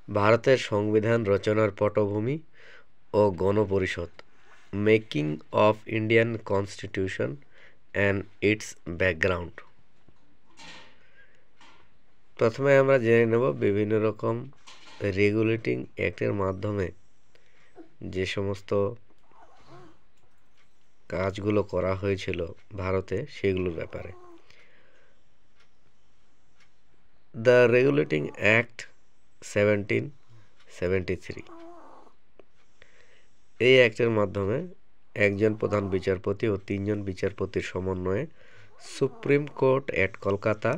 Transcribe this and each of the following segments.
ভারতের সংবিধান রচনার পটভূমি ও গণপরিষদ, making of Indian constitution and its background. প্রথমে আমরা জেনে নেব বিভিন্ন রকম রেগুলেটিং অ্যাক্টের মাধ্যমে যে সমস্ত কাজগুলো করা হয়েছিল ভারতে সেগুলোর ব্যাপারে। দ্য রেগুলেটিং অ্যাক্ট 1773, এই অ্যাক্টের মাধ্যমে একজন প্রধান বিচারপতি ও 3 জন বিচারপতির সমন্বয়ে সুপ্রিম কোর্ট অ্যাট কলকাতা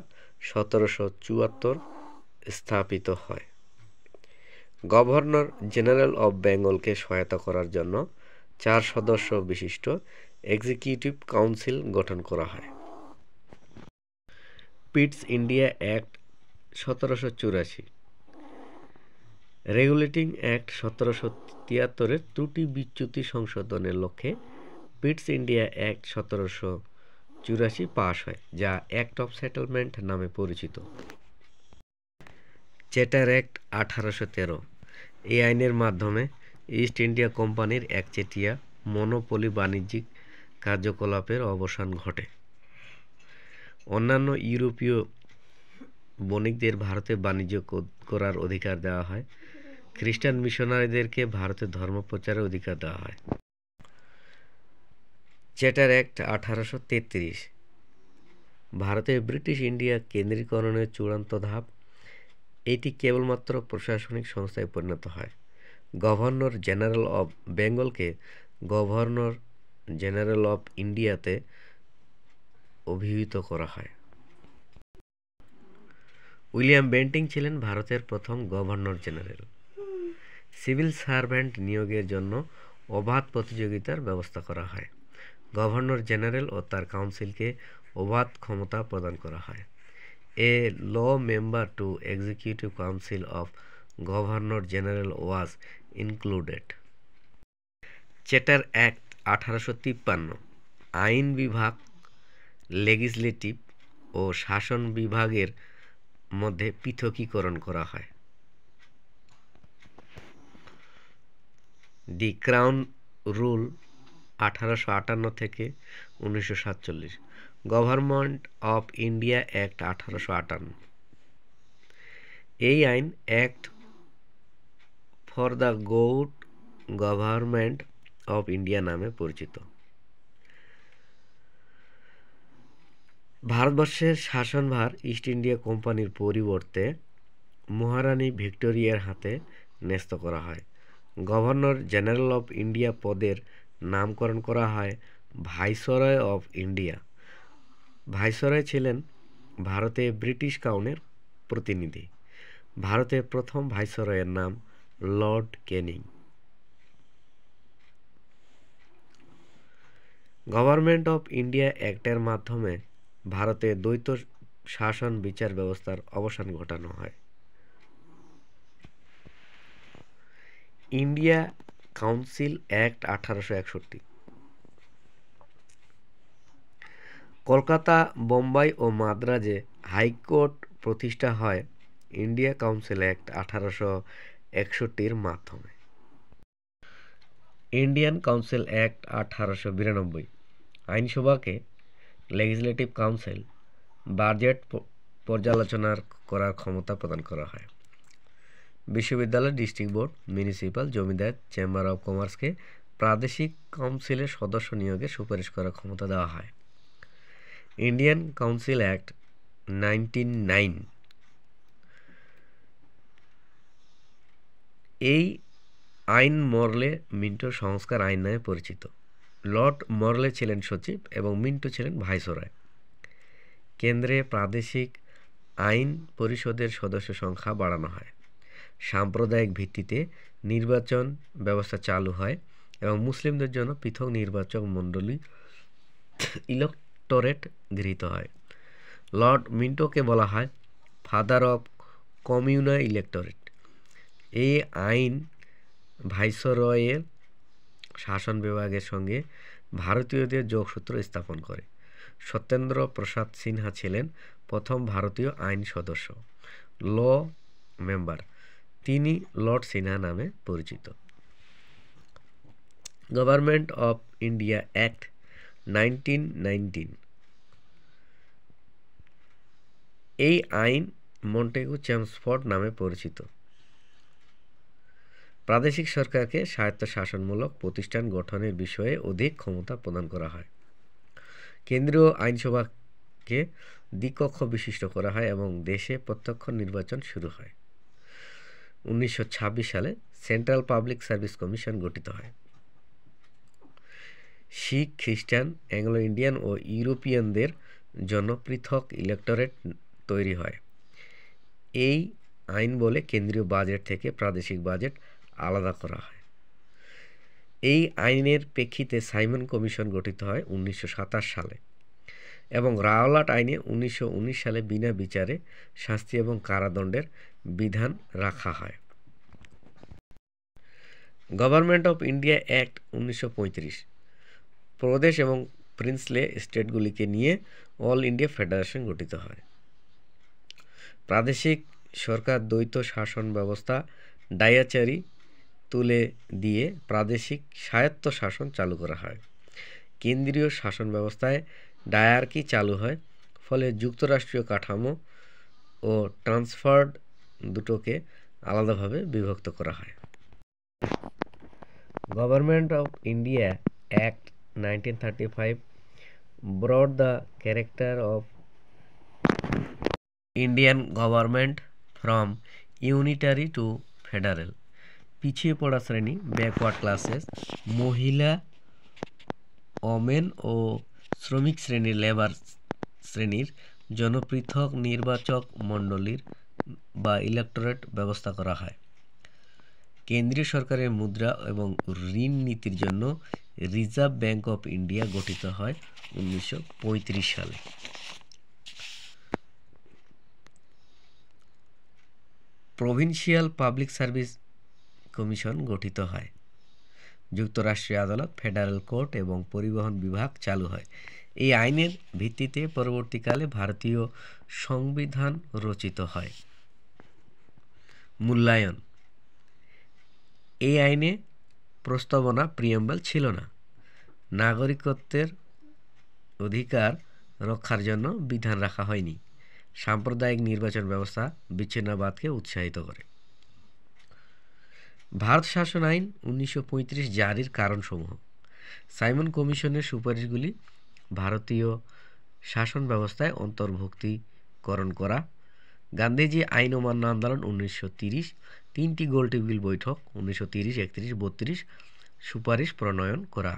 1774 স্থাপিত হয়। গভর্নর জেনারেল অব বেঙ্গলকে সহায়তা করার জন্য 4 সদস্য বিশিষ্ট এক্সিকিউটিভ কাউন্সিল গঠন করা হয়। Pitt's India act 1784, regulating act 1773-এর ত্রুটি বিচ্যুতি সংশোধনের লক্ষ্যে পিটস ইন্ডিয়া অ্যাক্ট 1784 পাশ হয়, যা অ্যাক্ট অফ সেটেলমেন্ট নামে পরিচিত। চ্যাটার অ্যাক্ট 1813, এই আইনের মাধ্যমে ইস্ট ইন্ডিয়া কোম্পানির একচেটিয়া মনোপলি বাণিজ্যিক কার্যকলাপের অবসান ঘটে। অন্যান্য ইউরোপীয় বণিকদের ভারতে বাণিজ্য করার অধিকার দেওয়া হয়। খ্রিস্টান মিশনারিদেরকে ভারতে ধর্ম প্রচারের অধিকার দেওয়া হয়। চ্যাটার অ্যাক্ট 1833, ভারতে ব্রিটিশ ইন্ডিয়া কেন্দ্রীকরণের চূড়ান্ত ধাপ। এটি কেবলমাত্র প্রশাসনিক সংস্থায় পরিণত হয়। গভর্নর জেনারেল অব বেঙ্গলকে গভর্নর জেনারেল অব ইন্ডিয়াতে অভিহিত করা হয়। উইলিয়াম বেন্টিং ছিলেন ভারতের প্রথম গভর্নর জেনারেল। সিভিল সার্ভেন্ট নিয়োগের জন্য অবাধ প্রতিযোগিতার ব্যবস্থা করা হয়। গভর্নর জেনারেল ও তার কাউন্সিলকে অবাধ ক্ষমতা প্রদান করা হয়। A law member to executive council of governor general was included. Charter act 1853, আইন বিভাগ, লেজিসলেটিভ ও শাসন বিভাগের মধ্যে পৃথকীকরণ করা হয়। দি ক্রাউন রুল 1858 থেকে 1947, গভর্নমেন্ট অফ ইন্ডিয়া অ্যাক্ট 1858, এই আইন act for the good government of India নামে পরিচিত। ভারতবর্ষের শাসনভার ইস্ট ইন্ডিয়া কোম্পানির পরিবর্তে মহারানী ভিক্টোরিয়ার হাতে ন্যস্ত করা হয়। গভর্নর জেনারেল অফ ইন্ডিয়া পদের নামকরণ করা হয় ভাইসরয় অফ ইন্ডিয়া। ভাইসরয় ছিলেন ভারতে ব্রিটিশ ক্রাউনের প্রতিনিধি। ভারতের প্রথম ভাইসরয়ের নাম lord Canning. Government of India অ্যাক্টের মাধ্যমে ভারতে দ্বৈত শাসন বিচার ব্যবস্থার অবসান ঘটানো হয়। India council act 1861, Kolkata, Bombay ও মাদ্রাজে হাইকোর্ট প্রতিষ্ঠা হয় ইন্ডিয়া কাউন্সিল অ্যাক্ট 1861-এর মাধ্যমে। ইন্ডিয়ান কাউন্সিল অ্যাক্ট 1892, আইনসভাকে লেজিসলেটিভ কাউন্সিল বাজেট পর্যালোচনা করার ক্ষমতা প্রদান করা হয়। বিশ্ববিদ্যালয়, ডিস্ট্রিক্ট বোর্ড, মিউনিসিপ্যাল, জমিদার, চেম্বার অব কমার্সকে প্রাদেশিক কাউন্সিলের সদস্য নিয়োগে সুপারিশ করার ক্ষমতা দেওয়া হয়। ইন্ডিয়ান কাউন্সিল অ্যাক্ট 1909, এই আইন মরলে মিন্টো সংস্কার আইন নামে পরিচিত। লর্ড মরলে ছিলেন সচিব এবং মিন্টো ছিলেন ভাইসরয়। কেন্দ্রে প্রাদেশিক আইন পরিষদের সদস্য সংখ্যা বাড়ানো হয়। সাম্প্রদায়িক ভিত্তিতে নির্বাচন ব্যবস্থা চালু হয় এবং মুসলিমদের জন্য পৃথক নির্বাচক মণ্ডলী ইলেক্টোরেট গৃহীত হয়। লর্ড মিন্টোকে বলা হয় ফাদার অফ কমিউনাল ইলেক্টোরেট। এই আইন ভাইসরয়ের শাসন বিভাগের সঙ্গে ভারতীয়দের যোগসূত্র স্থাপন করে। সত্যেন্দ্র প্রসাদ সিনহা ছিলেন প্রথম ভারতীয় আইন সদস্য, ল মেম্বার। তিনি লর্ড সিনহা নামে পরিচিত। গভর্নমেন্ট অফ ইন্ডিয়া অ্যাক্ট 1919, এই আইন মন্টেগু চেমসফোর্ড নামে পরিচিত। প্রাদেশিক সরকারকে স্বায়ত্তশাসনমূলক প্রতিষ্ঠান গঠনের বিষয়ে অধিক ক্ষমতা প্রদান করা হয়। কেন্দ্রীয় আইনসভাকে দ্বিকক্ষ বিশিষ্ট করা হয় এবং দেশে প্রত্যক্ষ নির্বাচন শুরু হয়। 1926 সালে সেন্ট্রাল পাবলিক সার্ভিস কমিশন গঠিত হয়। শিখ, খ্রিস্টান, অ্যাংলো ইন্ডিয়ান ও ইউরোপিয়ানদের জন্য পৃথক ইলেক্টরেট তৈরি হয়। এই আইন বলে কেন্দ্রীয় বাজেট থেকে প্রাদেশিক বাজেট আলাদা করা হয়। এই আইনের প্রেক্ষিতে সাইমন কমিশন গঠিত হয় 1927 সালে এবং রাওলাট আইনে 1919 সালে বিনা বিচারে শাস্তি এবং কারাদণ্ডের বিধান রাখা হয়। গভর্নমেন্ট অফ ইন্ডিয়া অ্যাক্ট 1935 প্রদেশ এবং প্রিন্সলে স্টেটগুলিকে নিয়ে অল ইন্ডিয়া ফেডারেশন গঠিত হয়। প্রাদেশিক সরকার দ্বৈত শাসন ব্যবস্থা ডায়াচারি তুলে দিয়ে প্রাদেশিক স্বায়ত্ত শাসন চালু করা হয়। কেন্দ্রীয় শাসন ব্যবস্থায় ডায়ার্কি চালু হয়, ফলে যুক্তরাষ্ট্রীয় কাঠামো ও ট্রান্সফার্ড দুটোকে আলাদাভাবে বিভক্ত করা হয়। Government of India act 1935 brought the character of Indian government from unitary to federal। পিছিয়ে পড়া শ্রেণী, ব্যাকওয়ার্ড ক্লাসেস, মহিলা, ওমেন ও শ্রমিক শ্রেণীর লেবার শ্রেণীর জন্য পৃথক নির্বাচক মণ্ডলীর বা ইলেক্টোরেট ব্যবস্থা করা হয়। কেন্দ্রীয় সরকারের মুদ্রা এবং ঋণ নীতির জন্য রিজার্ভ ব্যাংক অফ ইন্ডিয়া গঠিত হয় 1935 সালে। প্রভিন্সিয়াল পাবলিক সার্ভিস কমিশন গঠিত হয়। যুক্তরাষ্ট্রীয় আদালত, ফেডারেল কোর্ট এবং পরিবহন বিভাগ চালু হয়। এই আইনের ভিত্তিতে পরবর্তীকালে ভারতীয় সংবিধান রচিত হয়। মূল্যায়ন। এই আইনে প্রস্তাবনা প্রিয়াম্বল ছিল না। নাগরিকত্বের অধিকার রক্ষার জন্য বিধান রাখা হয়নি। সাম্প্রদায়িক নির্বাচন ব্যবস্থা বিচ্ছিন্নবাদকে উৎসাহিত করে। ভারত শাসন আইন 1935 জারির কারণসমূহ। সাইমন কমিশনের সুপারিশগুলি ভারতীয় শাসন ব্যবস্থায় অন্তর্ভুক্তিকরণ করা, গান্ধীজি আইন অমান্য আন্দোলন 1930, তিনটি গোলটেবিল বৈঠক 1930, 31, 32 সুপারিশ প্রণয়ন করা,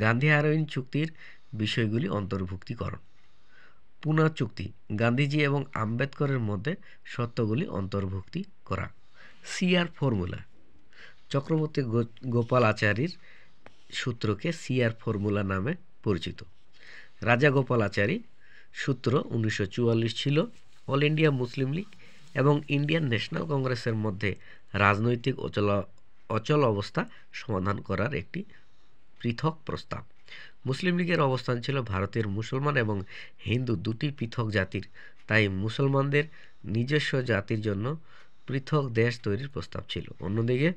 গান্ধী আরউইন চুক্তির বিষয়গুলি অন্তর্ভুক্তিকরণ, পুনা চুক্তি, গান্ধীজি এবং আম্বেদকরের মধ্যে সত্যগুলি অন্তর্ভুক্তি করা, সিআর ফর্মুলা, চক্রবর্তী গোপালাচারীর সূত্রকে সিআর ফর্মুলা নামে পরিচিত। রাজা গোপালাচারী সূত্র 1944 ছিল অল ইন্ডিয়া মুসলিম লীগ এবং ইন্ডিয়ান ন্যাশনাল কংগ্রেসের মধ্যে রাজনৈতিক অচল অবস্থা সমাধান করার একটি পৃথক প্রস্তাব। মুসলিম লীগের অবস্থান ছিল ভারতের মুসলমান এবং হিন্দু দুটি পৃথক জাতির, তাই মুসলমানদের নিজস্ব জাতির জন্য পৃথক দেশ তৈরির প্রস্তাব ছিল। অন্যদিকে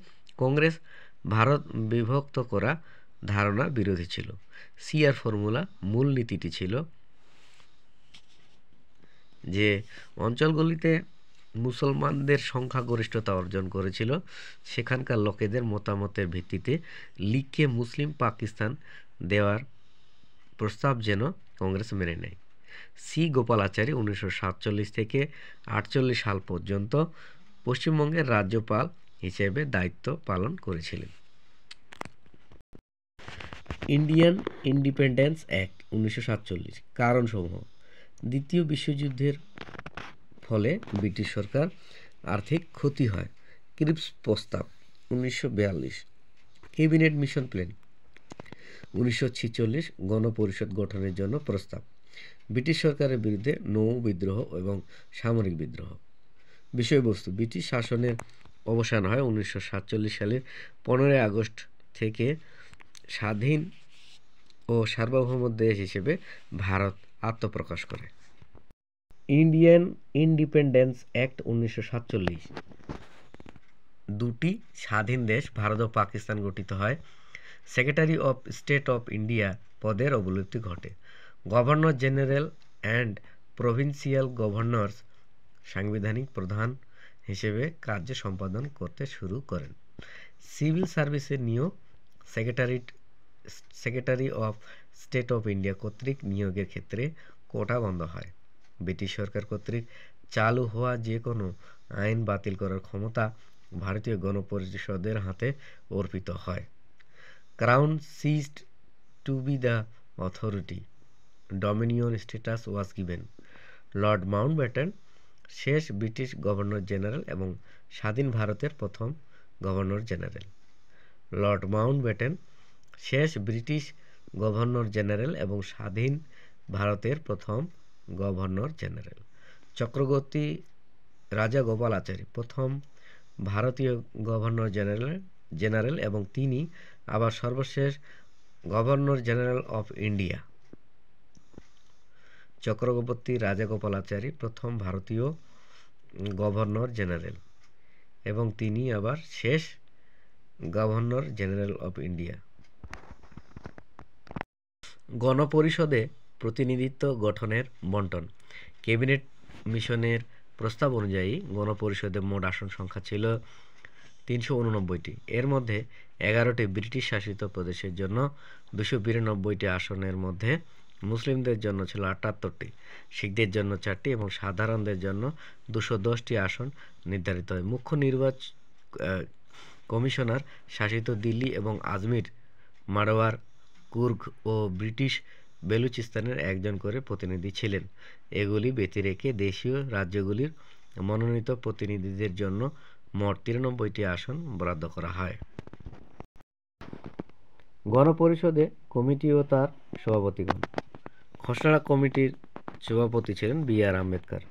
কংগ্রেস ভারত বিভক্ত করা ধারণা বিরোধী ছিল। সিআর ফর্মুলা মূল নীতিটি ছিল যে অঞ্চলগুলিতে মুসলমানদের সংখ্যাগরিষ্ঠতা অর্জন করেছিল সেখানকার লোকেদের মতামতের ভিত্তিতে লীগকে মুসলিম পাকিস্তান দেওয়ার প্রস্তাব যেন কংগ্রেস মেনে নেয়। সি গোপালাচারী 1947 থেকে 1948 সাল পর্যন্ত পশ্চিমবঙ্গের রাজ্যপাল হিসেবে দায়িত্ব পালন করেছিলেন। ইন্ডিয়ান ইন্ডিপেন্ডেন্স অ্যাক্ট 1947 কারণসমূহ। দ্বিতীয় বিশ্বযুদ্ধের ফলে ব্রিটিশ সরকার আর্থিক ক্ষতি হয়। ক্রিপস প্রস্তাব 1942, ক্যাবিনেট মিশন প্ল্যান 1946, গণপরিষদ গঠনের জন্য প্রস্তাব, ব্রিটিশ সরকারের বিরুদ্ধে নৌ বিদ্রোহ এবং সামরিক বিদ্রোহ। বিষয়বস্তু: ব্রিটিশ শাসনের অবসান হয় 1947 সালের 15 আগস্ট থেকে স্বাধীন ও সার্বভৌম দেশ হিসেবে ভারত আত্মপ্রকাশ করে। ইন্ডিয়ান ইন্ডিপেন্ডেন্স অ্যাক্ট 1947 দুটি স্বাধীন দেশ ভারত ও পাকিস্তান গঠিত হয়, secretary of state of India পদের অবলুপ্তি ঘটে। Governor general and provincial governors সাংবিধানিক প্রধান হিসেবে কার্য সম্পাদন করতে শুরু করেন। সিভিল সার্ভিসের নিয়োগ secretary of state of India কর্তৃক নিয়োগের ক্ষেত্রে কোটা বন্ধ হয়। ব্রিটিশ সরকার কর্তৃক চালু হওয়া যে কোনো আইন বাতিল করার ক্ষমতা ভারতীয় গণপরিষদের হাতে অর্পিত হয়। Crown ceased to be the authority, dominion status was given. Lord Mountbatten শেষ ব্রিটিশ গভর্নর জেনারেল এবং স্বাধীন ভারতের প্রথম গভর্নর জেনারেল। লর্ড মাউন্টব্যাটেন শেষ ব্রিটিশ গভর্নর জেনারেল এবং স্বাধীন ভারতের প্রথম গভর্নর জেনারেল। চক্রবর্তী রাজাগোপালাচারী প্রথম ভারতীয় গভর্নর জেনারেল এবং তিনি আবার সর্বশেষ governor general of India. Chakraborty Rajagopalachari প্রথম ভারতীয় গভর্নর জেনারেল এবং তিনি আবার শেষ গভর্নর জেনারেল অফ ইন্ডিয়া। গণপরিষদে প্রতিনিধিত্ব গঠনের বণ্টন। ক্যাবিনেট মিশনের প্রস্তাব অনুযায়ী গণপরিষদে মোট আসন সংখ্যা ছিল 389টি। এর মধ্যে 11টি ব্রিটিশ শাসিত প্রদেশের জন্য 292টি আসনের মধ্যে মুসলিমদের জন্য ছিল 78টি, শিখদের জন্য 4টি এবং সাধারণদের জন্য 210টি আসন নির্ধারিত হয়। মুখ্য নির্বাচন কমিশনার শাসিত দিল্লি এবং আজমির, মারওয়ার, কুর্গ ও ব্রিটিশ বেলুচিস্তানের একজন করে প্রতিনিধি ছিলেন। এগুলি ব্যতি রেখে দেশীয় রাজ্যগুলির মনোনীত প্রতিনিধিদের জন্য মোট 93টি আসন বরাদ্দ করা হয়। গণপরিষদে কমিটি ও তার সভাপতিগণ। খসড়া কমিটির সভাপতি ছিলেন বি.আর. আম্বেদকর।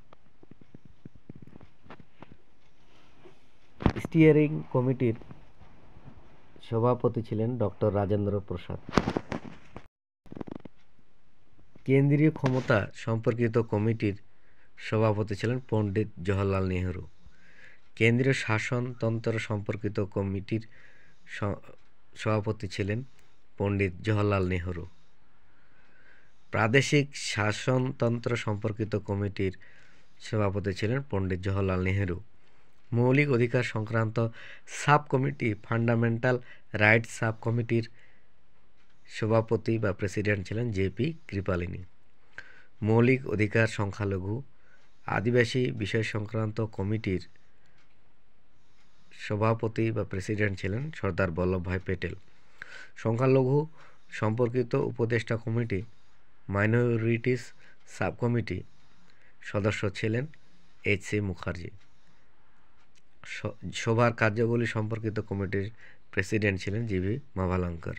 স্টিয়ারিং কমিটির সভাপতি ছিলেন ডক্টর রাজেন্দ্র প্রসাদ। কেন্দ্রীয় ক্ষমতা সম্পর্কিত কমিটির সভাপতি ছিলেন পণ্ডিত জওহরলাল নেহরু। কেন্দ্রীয় শাসনতন্ত্র সম্পর্কিত কমিটির সভাপতি ছিলেন পণ্ডিত জওহরলাল নেহরু। প্রাদেশিক শাসনতন্ত্র সম্পর্কিত কমিটির সভাপতি ছিলেন পণ্ডিত জওহরলাল নেহরু। মৌলিক অধিকার সংক্রান্ত sub committee fundamental rights sub কমিটির সভাপতি বা প্রেসিডেন্ট ছিলেন জে.পি. কৃপালিনী। মৌলিক অধিকার সংখ্যালঘু আদিবাসী বিষয় সংক্রান্ত কমিটির সভাপতি বা প্রেসিডেন্ট ছিলেন সর্দার বল্লভভাই প্যাটেল। সংখ্যালঘু সম্পর্কিত উপদেষ্টা কমিটি মাইনরিটিস সাব কমিটি সদস্য ছিলেন এইচ.সি. মুখার্জি। সভার কার্যাবলী সম্পর্কিত কমিটির প্রেসিডেন্ট ছিলেন জি.ভি. মাভালাঙ্কর।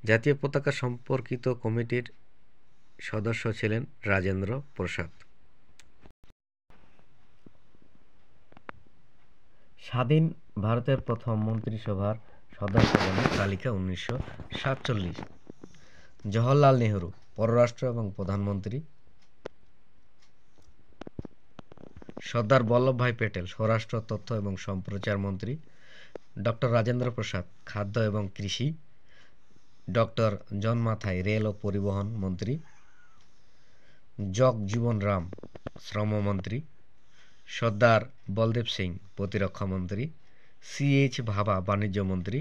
জাতীয় পতাকা সম্পর্কিত কমিটির সদস্য ছিলেন রাজেন্দ্র প্রসাদ। স্বাধীন ভারতের প্রথম মন্ত্রিসভার সদস্যগণের তালিকা 1947। জওহরলাল নেহরু পররাষ্ট্র এবং প্রধানমন্ত্রী, সর্দার বল্লভভাই প্যাটেল স্বরাষ্ট্র, তথ্য এবং সম্প্রচার মন্ত্রী, ডক্টর রাজেন্দ্র প্রসাদ খাদ্য এবং কৃষি, ডক্টর জন মাথাই রেল ও পরিবহন মন্ত্রী, জগজীবন রাম শ্রমমন্ত্রী, সর্দার বলদেব সিং প্রতিরক্ষা মন্ত্রী, সি.এইচ. ভাভা বাণিজ্য মন্ত্রী,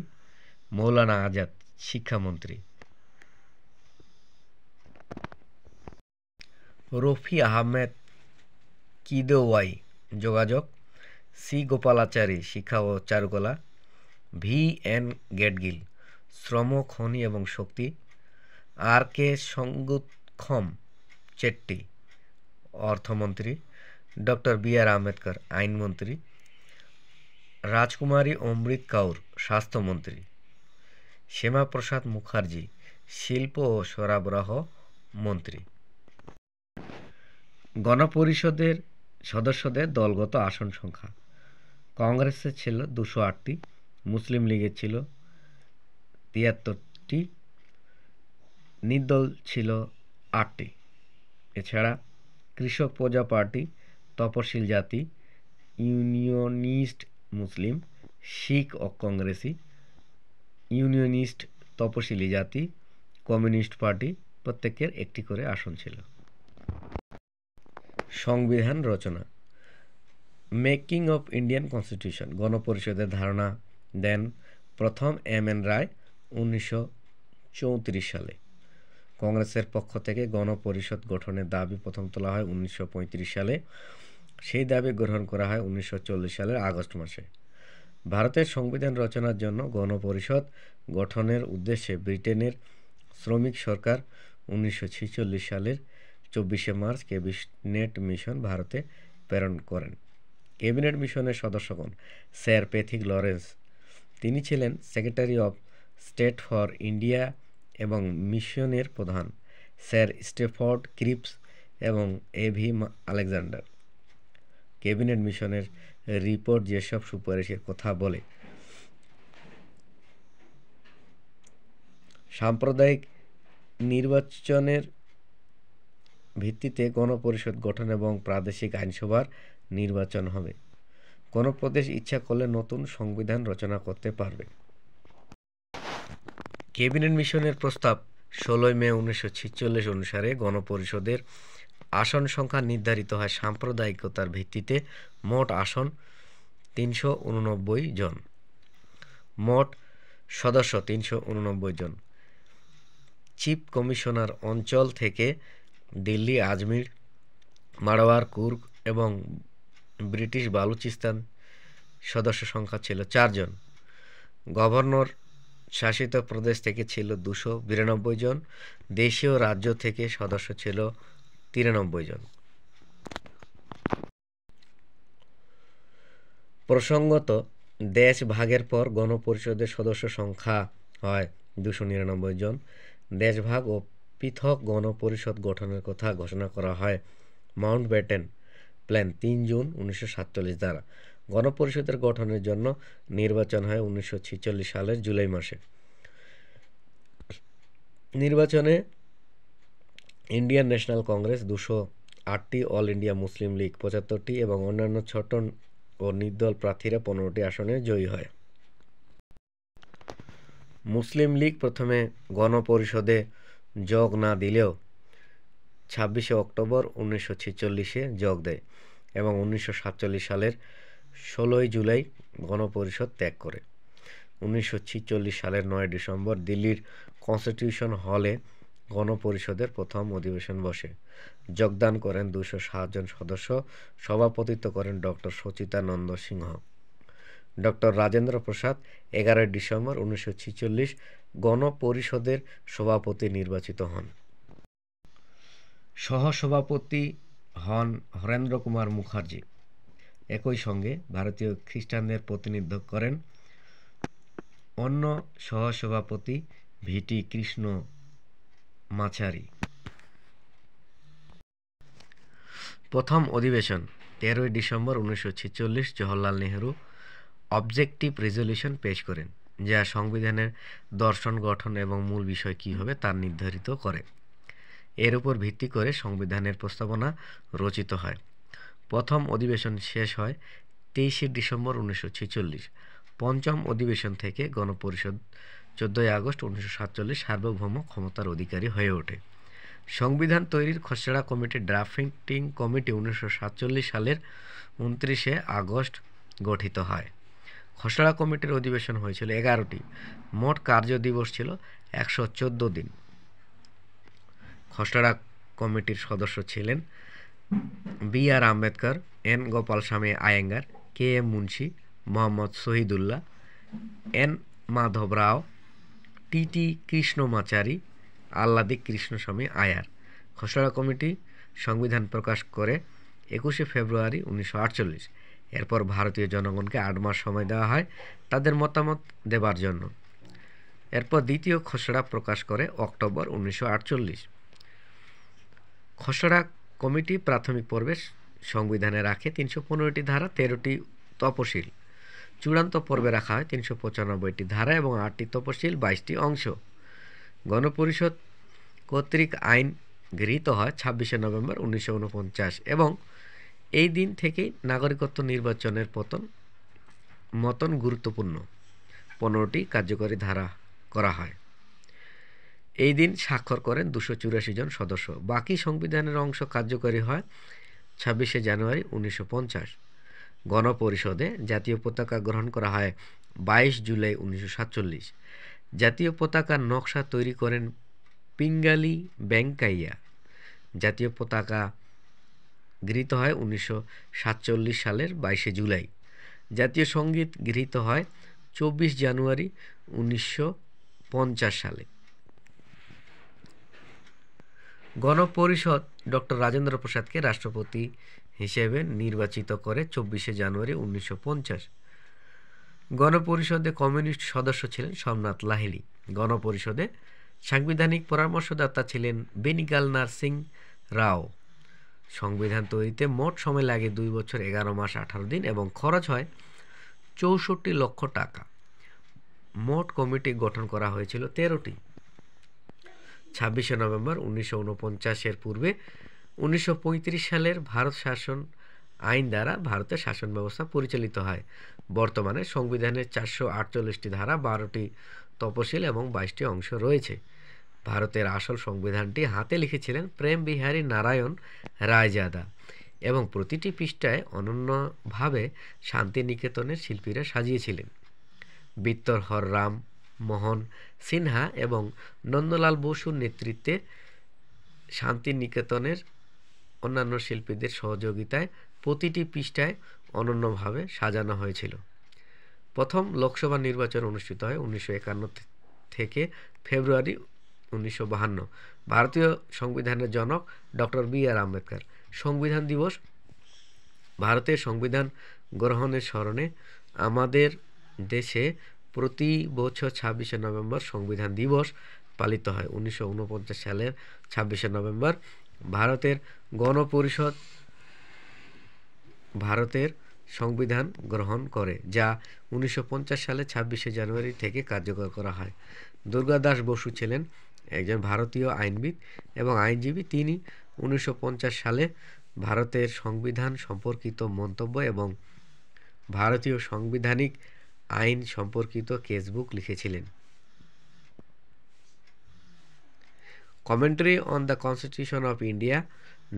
মৌলানা আজাদ শিক্ষামন্ত্রী, রফি আহমেদ কিদওয়াই যোগাযোগ, সি. গোপালাচারী শিক্ষা ও চারুকলা, ভি.এন. গ্যাডগিল শ্রম, খনি এবং শক্তি, আর.কে. সঙ্গুৎখম চেট্টি অর্থমন্ত্রী, ডক্টর বি.আর. আম্বেদকর আইনমন্ত্রী, রাজকুমারী অমৃত কাউর স্বাস্থ্যমন্ত্রী, শ্যামাপ্রসাদ মুখার্জি শিল্প ও সরবরাহ মন্ত্রী। গণপরিষদের সদস্যদের দলগত আসন সংখ্যা। কংগ্রেসের ছিল 208টি, মুসলিম লীগের ছিল 73টি, নির্দল ছিল 8টি। এছাড়া কৃষক প্রজা পার্টি, তপশিল জাতি, ইউনিয়নিস্ট মুসলিম, শিখ ও কংগ্রেসি, ইউনিয়নিস্ট, তপশিলি জাতি, কমিউনিস্ট পার্টি প্রত্যেকের একটি করে আসন ছিল। সংবিধান রচনা। Making of Indian constitution. গণপরিষদের ধারণা দেন প্রথম এম.এন. রায় 1934 সালে। কংগ্রেসের পক্ষ থেকে গণপরিষদ গঠনের দাবি প্রথম তোলা হয় 1935 সালে। সেই দাবি গ্রহণ করা হয় 1940 সালের আগস্ট মাসে। ভারতের সংবিধান রচনার জন্য গণপরিষদ গঠনের উদ্দেশ্যে ব্রিটেনের শ্রমিক সরকার 1946 সালের 24শে মার্চ ক্যাবিনেট মিশন ভারতে প্রেরণ করেন। ক্যাবিনেট মিশনের সদস্যগণ: স্যার প্যাথিক লরেন্স, তিনি ছিলেন secretary of state for India এবং মিশনের প্রধান; স্যার স্ট্যাফোর্ড ক্রিপস এবং এ.ভি. আলেকজান্ডার। ক্যাবিনেট মিশনের রিপোর্ট যেসব সুপারিশের কথা বলে: সাম্প্রদায়িক নির্বাচনের ভিত্তিতে গণপরিষদ গঠন এবং প্রাদেশিক আইনসভার নির্বাচন হবে। কোনো প্রদেশ ইচ্ছা করলে নতুন সংবিধান রচনা করতে পারবে। ক্যাবিনেট মিশনের প্রস্তাব 16 মে 1946 অনুসারে গণপরিষদের আসন সংখ্যা নির্ধারিত হয় সাম্প্রদায়িকতার ভিত্তিতে। মোট আসন 389 জন। মোট সদস্য 389 জন। চিফ কমিশনার অঞ্চল থেকে দিল্লি, আজমির, মারওয়ার, কুর্গ এবং ব্রিটিশ বালুচিস্তান সদস্য সংখ্যা ছিল 4 জন। গভর্নর শাসিত প্রদেশ থেকে ছিল 292 জন। দেশীয় রাজ্য থেকে সদস্য ছিল 93 জন। প্রসঙ্গত, দেশ ভাগের পর গণপরিষদের সদস্য সংখ্যা হয় 299 জন। দেশভাগ ও পৃথক গণপরিষদ গঠনের কথা ঘোষণা করা হয় মাউন্টব্যাটেন প্ল্যান 3 জুন 1947 দ্বারা। গণপরিষদের গঠনের জন্য নির্বাচন হয় 1946 সালের জুলাই মাসে। নির্বাচনে ইন্ডিয়ান ন্যাশনাল কংগ্রেস 208টি, অল ইন্ডিয়া মুসলিম লীগ 75টি এবং অন্যান্য ছোট ও নির্দল প্রার্থীরা 15টি আসনে জয়ী হয়। মুসলিম লীগ প্রথমে গণপরিষদে যোগ না দিলেও 26শে অক্টোবর 1946-এ যোগ দেয় এবং 1947 সালের 16ই জুলাই গণপরিষদ ত্যাগ করে। 1946 সালের 9 ডিসেম্বর দিল্লির কনস্টিটিউশন হলে গণপরিষদের প্রথম অধিবেশন বসে। যোগদান করেন 207 জন সদস্য। সভাপতিত্ব করেন ডক্টর সচিতানন্দ সিংহ। ডক্টর রাজেন্দ্র প্রসাদ 11 ডিসেম্বর 1946 গণপরিষদের সভাপতি নির্বাচিত হন। সহসভাপতি হন হরেন্দ্র কুমার মুখার্জি। একই সঙ্গে ভারতীয় খ্রিস্টানদের প্রতিনিধিত্ব করেন অন্য সহসভাপতি ভিটি কৃষ্ণ মাচারি। প্রথম অধিবেশন 13 December 1946 Jawaharlal Nehru objective resolution পেশ করেন, যা সংবিধানের দর্শন, গঠন এবং মূল বিষয় কী হবে তা নির্ধারিত করে। এর উপর ভিত্তি করে সংবিধানের প্রস্তাবনা রচিত হয়। প্রথম অধিবেশন শেষ হয় 23 ডিসেম্বর 1946। পঞ্চম অধিবেশন থেকে গণপরিষদ 14 আগস্ট 1947 সার্বভৌম ক্ষমতার অধিকারী হয়ে ওঠে। সংবিধান তৈরির খসড়া কমিটি ড্রাফটিং কমিটি 1947 সালের 29 আগস্ট গঠিত হয়। খসড়া কমিটির অধিবেশন হয়েছিল 11টি। মোট কার্য দিবস ছিল 114 দিন। খসড়া কমিটির সদস্য ছিলেন B R. Ambedkar, N. Gopalaswami Ayyangar, K M. Munshi, Mohammad Shahidullah, N. Madhav Rao, T T. Krishnamachari, Alladi Krishnaswami Ayyar. খসড়া কমিটি সংবিধান প্রকাশ করে 21 ফেব্রুয়ারি 1948। এরপর ভারতীয় জনগণকে 8 মাস সময় দেওয়া হয় তাদের মতামত দেবার জন্য। এরপর দ্বিতীয় খসড়া প্রকাশ করে অক্টোবর 1948। খসড়া কমিটি প্রাথমিক পর্বে সংবিধানে রাখে 315টি ধারা, 13টি তফসিল। চূড়ান্ত পর্বে রাখা হয় 395টি ধারা এবং 8টি তফসিল, 22টি অংশ। গণপরিষদ কর্তৃক আইন গৃহীত হয় 26 নভেম্বর 1949 এবং এই দিন থেকেই নাগরিকত্ব নির্বাচনের প্রথম মতন গুরুত্বপূর্ণ 15টি কার্যকরী ধারা করা হয়। এই দিন স্বাক্ষর করেন 284 জন সদস্য। বাকি সংবিধানের অংশ কার্যকরী হয় 26শে জানুয়ারি 1950। গণপরিষদে জাতীয় পতাকা গ্রহণ করা হয় 22 জুলাই 1947। জাতীয় পতাকার নকশা তৈরি করেন পিঙ্গালি বেঙ্কাইয়া। জাতীয় পতাকা গৃহীত হয় 1947 সালের 22শে জুলাই। জাতীয় সঙ্গীত গৃহীত হয় 24 জানুয়ারি 1950 সালে। গণপরিষদ ডক্টর রাজেন্দ্র প্রসাদকে রাষ্ট্রপতি হিসেবে নির্বাচিত করে 24শে জানুয়ারি 1950। গণপরিষদে কমিউনিস্ট সদস্য ছিলেন সোমনাথ লাহিড়ী। গণপরিষদে সাংবিধানিক পরামর্শদাতা ছিলেন বেনিগাল নারসিং রাও। সংবিধান তৈরিতে মোট সময় লাগে 2 বছর 11 মাস 18 দিন এবং খরচ হয় 64 লক্ষ টাকা। মোট কমিটি গঠন করা হয়েছিল 13টি। 26শে নভেম্বর 1949-এর পূর্বে 1935 সালের ভারত শাসন আইন দ্বারা ভারতের শাসন ব্যবস্থা পরিচালিত হয়। বর্তমানে সংবিধানের 448টি ধারা, 12টি তফসিল এবং 22টি অংশ রয়েছে। ভারতের আসল সংবিধানটি হাতে লিখেছিলেন প্রেম বিহারী নারায়ণ রায়জাদা এবং প্রতিটি পৃষ্ঠায় অনন্যভাবে শান্তিনিকেতনের শিল্পীরা সাজিয়েছিলেন। বিত্তর হর রাম মোহন সিনহা এবং নন্দলাল বসুর নেতৃত্বে শান্তিনিকেতনের অন্যান্য শিল্পীদের সহযোগিতায় প্রতিটি পৃষ্ঠায় অনন্যভাবে সাজানো হয়েছিল। প্রথম লোকসভা নির্বাচন অনুষ্ঠিত হয় 1951 থেকে ফেব্রুয়ারি 1952। ভারতীয় সংবিধানের জনক ডক্টর বি.আর. আম্বেদকর। সংবিধান দিবস ভারতের সংবিধান গ্রহণের স্মরণে আমাদের দেশে প্রতি বছর 26শে নভেম্বর সংবিধান দিবস পালিত হয়। 1949 সালের 26শে নভেম্বর ভারতের গণপরিষদ ভারতের সংবিধান গ্রহণ করে, যা 1950 সালের 26শে জানুয়ারি থেকে কার্যকর করা হয়। দুর্গাদাস বসু ছিলেন একজন ভারতীয় আইনবিদ এবং আইনজীবী। তিনি 1950 সালে ভারতের সংবিধান সম্পর্কিত মন্তব্য এবং ভারতীয় সাংবিধানিক আইন সম্পর্কিত কেসবুক লিখেছিলেন। Commentary on the Constitution of India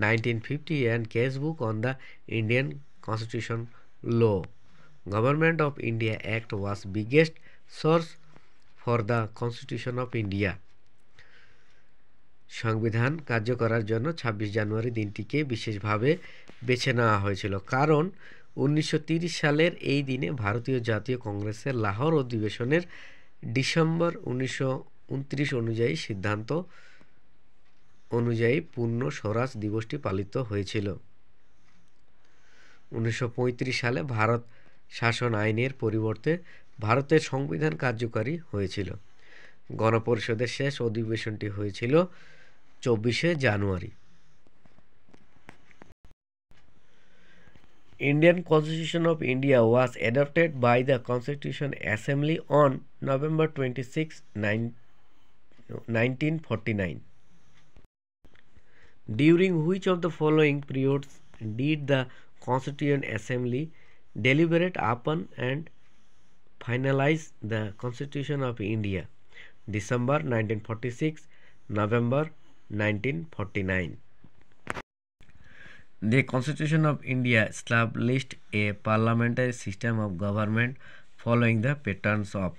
1950 and Casebook on the Indian Constitution Law. Government of India Act was biggest source for the Constitution of India. সংবিধান কার্য করার জন্য 26 জানুয়ারি দিনটিকে বিশেষভাবে বেছে নেওয়া হয়েছিল, কারণ 1930 সালের এই দিনে ভারতীয় জাতীয় কংগ্রেসের লাহোর অধিবেশনের ডিসেম্বর 1929 অনুযায়ী সিদ্ধান্ত অনুযায়ী পূর্ণ স্বরাজ দিবসটি পালিত হয়েছিল। 1935 সালে ভারত শাসন আইনের পরিবর্তে ভারতের সংবিধান কার্যকরী হয়েছিল। গণপরিষদের শেষ অধিবেশনটি হয়েছিল 24শে জানুয়ারি। Indian Constitution of India was adopted by the Constitution Assembly on November 26, 1949. During which of the following periods did the Constituent Assembly deliberate upon and finalize the Constitution of India? December 1946, November 1949. The Constitution of India established a parliamentary system of government following the patterns of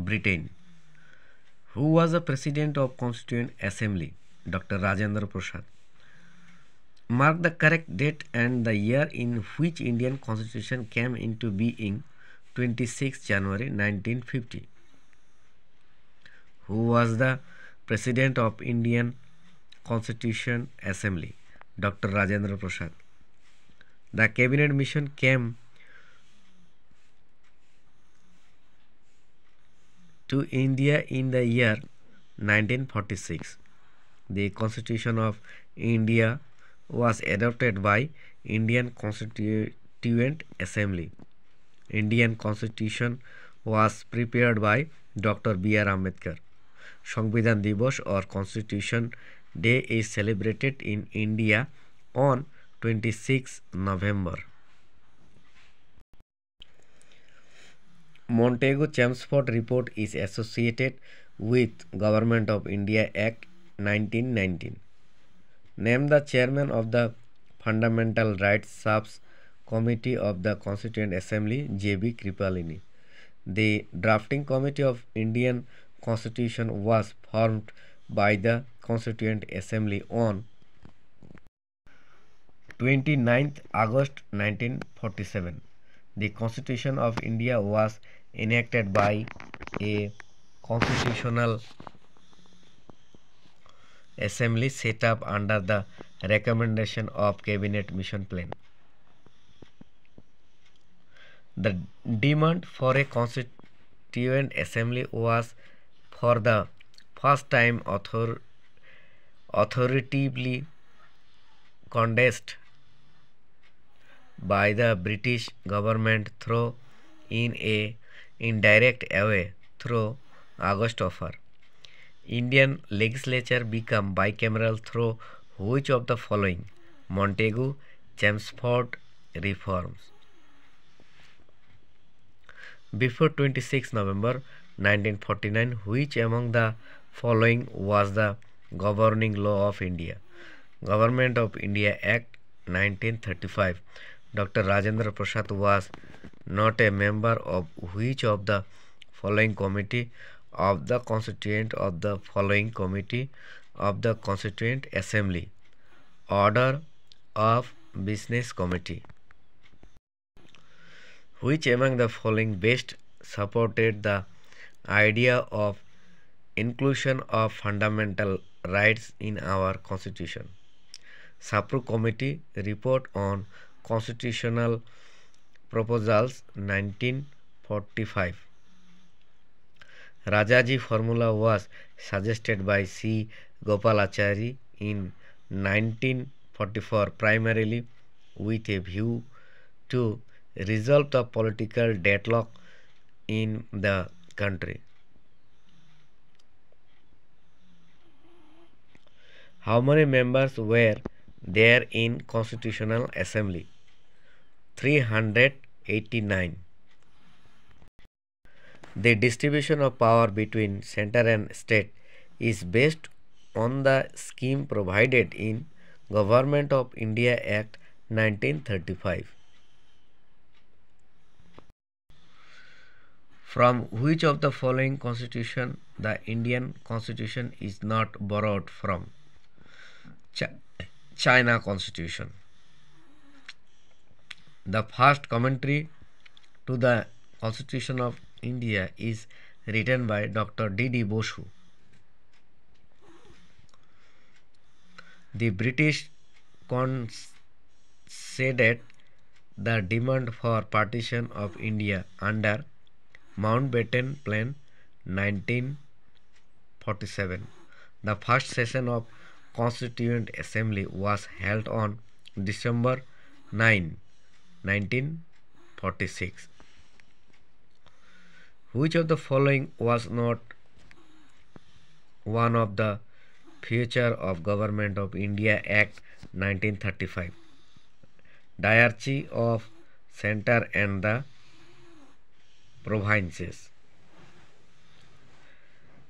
Britain. Who was the President of Constituent Assembly? Dr. Rajendra Prasad. Mark the correct date and the year in which Indian Constitution came into being, 26 January 1950. Who was the President of Indian Constitution Assembly? Dr. Rajendra Prasad. The cabinet mission came to India in the year 1946. The Constitution of India was adopted by Indian Constituent Assembly. Indian Constitution was prepared by Dr. B.R. Ambedkar. Sangvidhan Divas or Constitution Day is celebrated in India on 26 November. Montagu-Chelmsford report is associated with Government of India Act 1919. Name the chairman of the Fundamental Rights Subs Committee of the Constituent Assembly, J.B. Kripalani. The drafting committee of Indian Constitution was formed by the Constituent Assembly on 29th August 1947. The Constitution of India was enacted by a constitutional assembly set up under the recommendation of Cabinet Mission Plan. The demand for a constituent assembly was for the first time authoritatively condensed by the British government through in a indirect way through August offer. Indian legislature became bicameral through which of the following Montagu-Chelmsford reforms. Before 26 November 1949, which among the following was the governing law of India? Government of India Act 1935. Dr. Rajendra Prasad was not a member of which of the following committee of the Constituent of the following committee of the Constituent Assembly? Order of Business Committee. Which among the following best supported the idea of inclusion of fundamental rights in our Constitution? Sapru Committee Report on Constitutional Proposals 1945. Rajaji formula was suggested by C. Gopalachari in 1944 primarily with a view to resolve the political deadlock in the country. How many members were there in Constitutional Assembly? 389. The distribution of power between center and state is based on the scheme provided in Government of India Act 1935. From which of the following constitution the Indian Constitution is not borrowed from? China Constitution. The first commentary to the Constitution of India is written by Dr. D.D. Bosu. The British conceded the demand for partition of India under Mountbatten Plan 1947. The first session of Constituent Assembly was held on December 9, 1946. Which of the following was not one of the feature of Government of India Act 1935? Diarchy of Centre and the Provinces.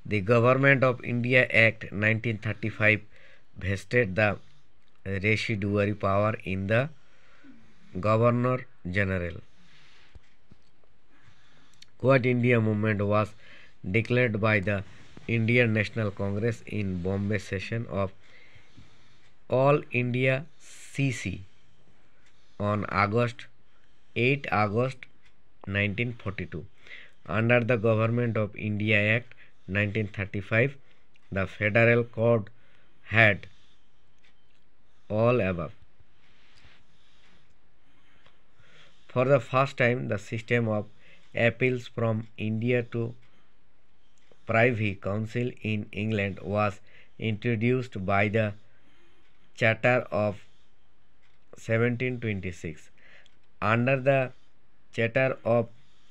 The Government of India Act 1935 vested the residuary power in the Governor General. Quit India movement was declared by the Indian National Congress in Bombay session of All India CC on 8 August 1942. Under the Government of India Act 1935, the Federal Code had all above. For the first time, the system of appeals from India to Privy Council in England was introduced by the Charter of 1726. Under the Charter of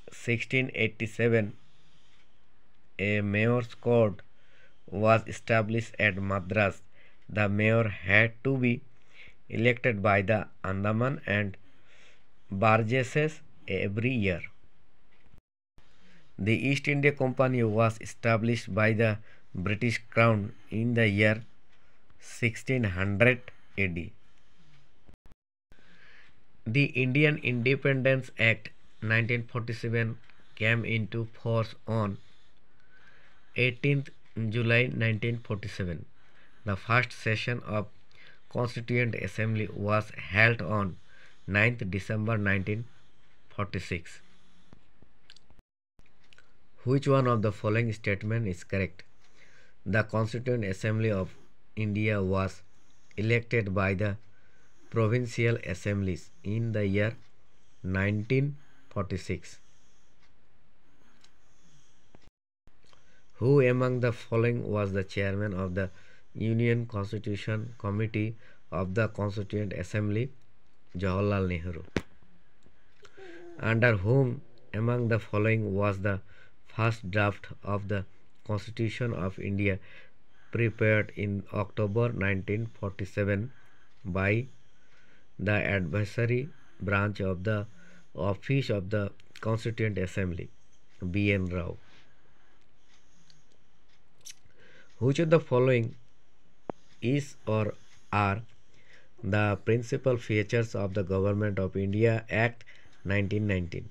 1687, a mayor's code was established at Madras. The mayor had to be elected by the Andaman and Burgesses every year. The East India Company was established by the British Crown in the year 1600 AD. The Indian Independence Act 1947 came into force on 18th July 1947. The first session of Constituent Assembly was held on 9th December 1946. Which one of the following statement is correct? The Constituent Assembly of India was elected by the provincial assemblies in the year 1946. Who among the following was the chairman of the Union Constitution Committee of the Constituent Assembly? Jawaharlal Nehru. Under whom among the following was the first draft of the Constitution of India prepared in October 1947 by the advisory branch of the Office of the Constituent Assembly, B.N. Rao. Which of the following is or are the principal features of the Government of India Act 1919?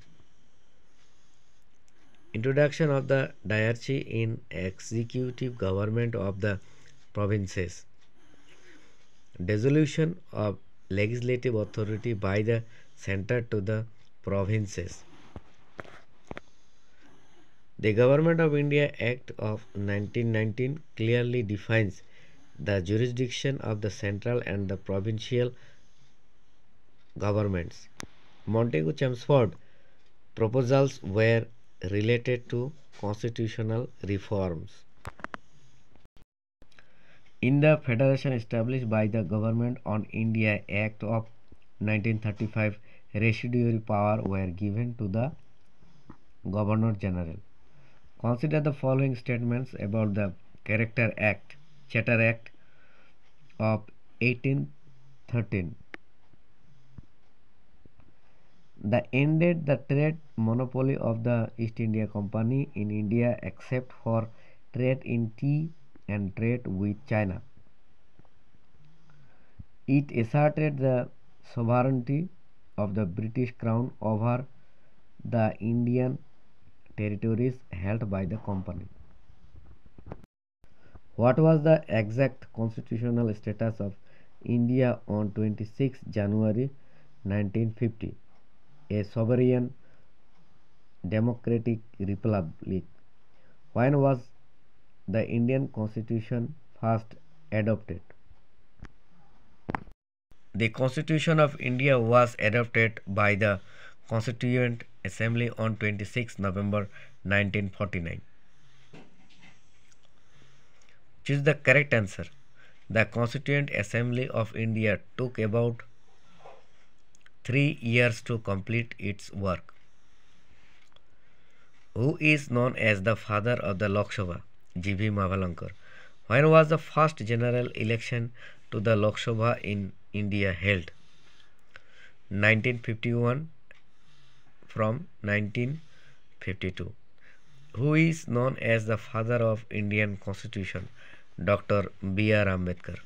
Introduction of the diarchy in executive government of the provinces. Dissolution of legislative authority by the center to the provinces. The Government of India Act of 1919 clearly defines the jurisdiction of the central and the provincial governments. Montagu-Chelmsford proposals were related to constitutional reforms. In the federation established by the Government on India Act of 1935, residuary power were given to the Governor General. Consider the following statements about the Charter Act of 1813. That ended the trade monopoly of the East India Company in India except for trade in tea and trade with China. It asserted the sovereignty of the British Crown over the Indian territories held by the company. What was the exact constitutional status of India on 26 January 1950? A sovereign democratic republic. When was the Indian Constitution first adopted? The Constitution of India was adopted by the Constituent Assembly on 26 November 1949. Choose the correct answer. The Constituent Assembly of India took about 3 years to complete its work. Who is known as the father of the Lok Sabha? G.V. Mavalankar. When was the first general election to the Lok Sabha in India held? 1951 from 1952. Who is known as the father of Indian Constitution? Dr. B.R. Ambedkar.